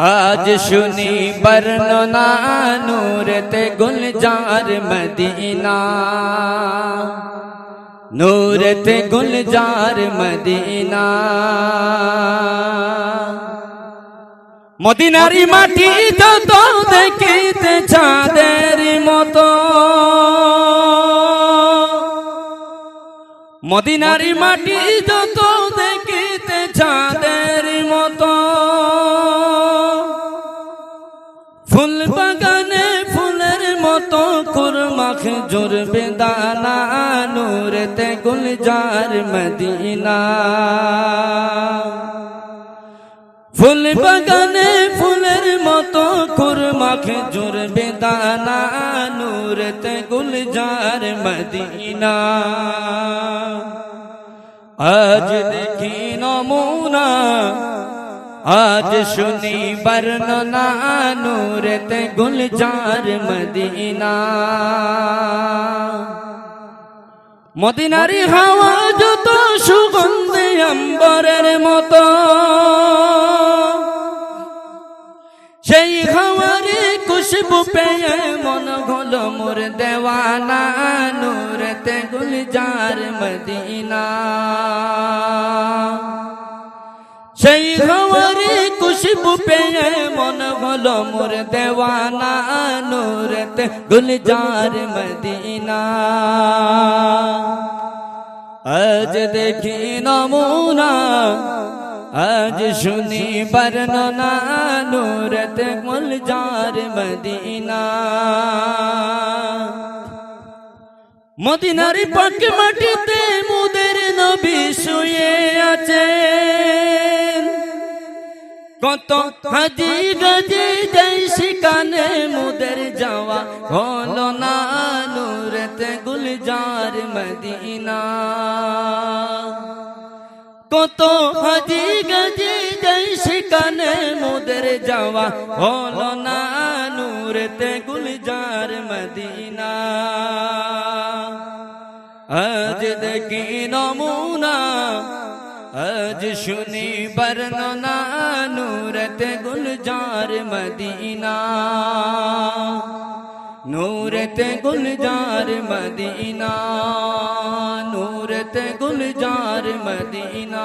आज सुनी बरना नूरत गुलजार मदीना, नूरत गुलजार मदीना। मदिनारी माटी যত দেখিতে চাঁদের মতো, মদিনারি মাটি যত দেখিতে চাঁদের মতো। ফুল বাগানে ফুলের মতো কুরমা খেজুর বেদানা, নূরতে গুলজার মদিনা। ফুল বাগানে ফুলের মতো কুরমা খেজুর বেদানা, নূরতে গুলজার মদিনা। আজ দেখি নমুনা, आज सुनी बरना नूरत गुलजार मदीना। मदिनारी हावा যত সুগন্ধে অম্বরের মতো, সেই হাওয়ারে খুশবু পেয়ে মন হলো মোর দেওয়ানা, নূরত গুলজার মদীনা। সেই হাওয়ারে খুশবু পেয়ে মন হলো মোর দেওয়ানা, নূরত গুলজার মদীনা। আজ দেখি নমুনা, আজ শুনি বর্ণনা, নূরত গুলজার মদীনা। মদিনার পাক মাটিতে মুদের নবী শুয়ে আছেন, কত হাজি গাজি যাই সেখানে মুদের যাওয়া হলো না, নূরত গুলজার মদীনা। কত হাজি গাজি যাই সেখানে মুদের যাওয়া হলো না, নূরত গুলজার মদীনা। আজ দেখি নমুনা, আজ শুনি বর্ণনা, নূরত গুলজার মদীনা, নূরত গুলজার মদীনা, নূরত গুলজার মদীনা।